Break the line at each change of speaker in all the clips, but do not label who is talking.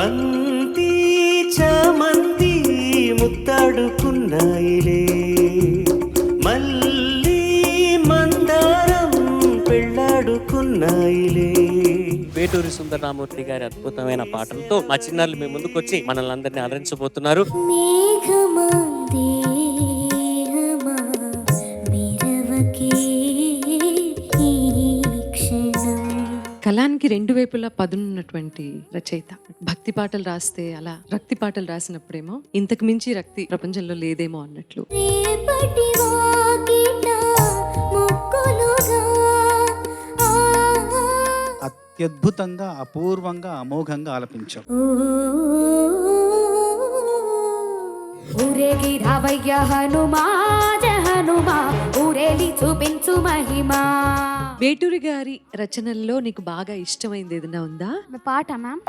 బంతి చామంతి ముత్తాడుకున్నాయిలే, మళ్ళీ మందారం పెళ్ళాడుకున్నాయిలే. వేటూరి సుందరరామూర్తి గారి అద్భుతమైన పాటలతో మా చిన్నారులు మీ ముందుకు వచ్చి మనల్ని అందరినీ అలరించబోతున్నారు.
కళానికి రెండు వైపులా పదునున్నటువంటి రచయిత. భక్తి పాటలు రాస్తే అలా, రక్తి పాటలు రాసినప్పుడేమో ఇంతకు మించి రక్తి ప్రపంచంలో లేదేమో అన్నట్లు.
అత్యద్భుతంగా, అపూర్వంగా, అమోఘంగా ఆలపించాం.
ఊరేగి రావయ్య హనుమా హనుమా, ఊరేలి చూపించు మహిమా.
వేటూరి గారి రచనల్లో నీకు బాగా ఇష్టమైంది ఏదైనా ఉందా?
పాట మ్యామ్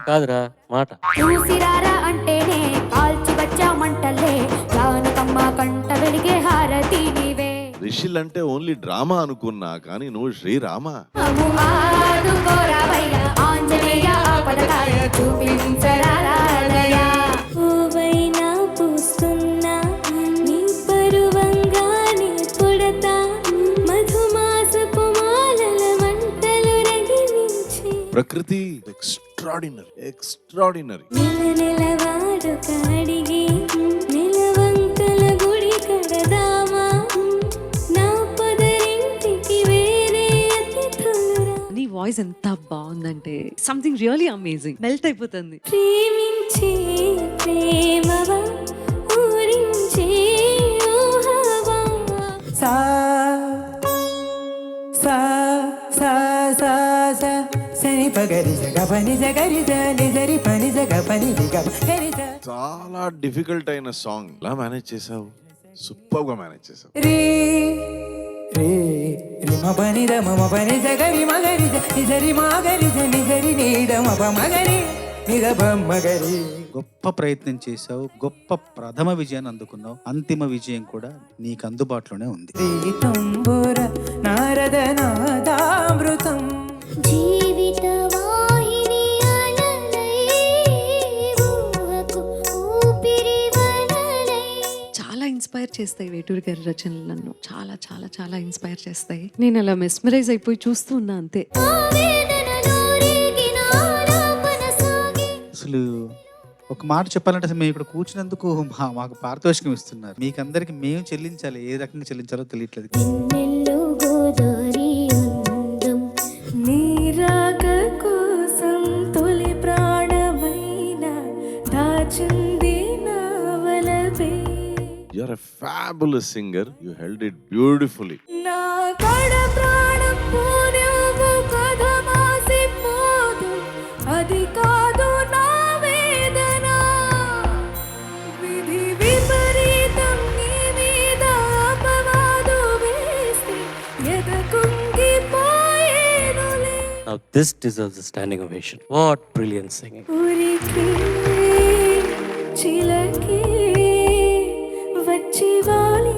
కాదురా మాట.
చూసిరారా అంటేనే కాల్చి వచ్చామంటలే, జానకమ్మ కంట వెలిగే హారతి నీవే.
రిషిలంటే ఓన్లీ డ్రామా అనుకున్నా కానీ నువ్వు శ్రీరామ.
ఆంజనేయ ఆపదకాయ చూపించరాలయ. ఓవైనా పూస్తున్నా నీ పరువంగా నీ పుడతా, మధుమాసపు మాలల మంటలు రగిలించి.
ప్రకృతి ఎక్స్ట్రాడినరీ.
నిలవాడు కాడిగి నిలవంకల గుడి కడదామా, నా పదరింటికి వేరే అతిథులురా.
నీ వాయిస్ ఎంత బాగుందంటే సంథింగ్ రియల్లీ అమేజింగ్, మెల్ట్ అయిపోతుంది.
ప్రేమించే ప్రేమవా, ఊరించే ఊహవా.
సా సా సా సా సా సని పగరి జగ పని జగరి జని జరి పని జగ పని జగ గరి జ.
చాలా డిఫికల్ట్ అయిన సాంగ్ ఎలా మేనేజ్ చేసావు? సూపర్ గా మేనేజ్ చేసావు.
రే రే రి మ పని ద మ పని జగరి మగరి జ నిజరి మగరి జ నిజరి నీడ మ ప మగరి నిద ప మగరి.
గొప్ప ప్రయత్నం చేశావు, గొప్ప ప్రథమ విజయాన్ని అందుకున్నావు. అంతిమ విజయం కూడా నీకు అందుబాటులోనే ఉంది.
తంబుర నారద నాదామృతం.
జీవిత వాహిని అలలై, ఊహకు ఊపిరి వలలై.
చాలా ఇన్స్పైర్ చేస్తాయి వేటూరి గారి రచనలు, నన్ను చాలా చాలా చాలా ఇన్స్పైర్ చేస్తాయి. నేను అలా మెస్మరైజ్ అయిపోయి చూస్తూ ఉన్నా అంతే.
అసలు ఒక మాట చెప్పాలంటే అసలు మేము ఇక్కడ కూర్చున్నందుకు మాకు పారితోషికం ఇస్తున్నారు. మీకందరికి మేము చెల్లించాలి, ఏ రకంగా చెల్లించాలో తెలియట్లేదు.
నిన్నెల్లు గోదారి అందం, నీ రాక కోసం తొలి ప్రాణమైన దాచుంది నావలపై.
You are a fabulous singer. You held it beautifully.
నా కడ ప్రాణం పోనెవు కథ మాసిపోదు, అది కాదు నా వేదన. విధి విపరీతం నీ మీద అపవాదు వేస్తే ఎదకుంగిపోయేనులే.
Now this deserves a standing ovation. What brilliant singing.
ఊరికే చిలకే వచ్చి వాలి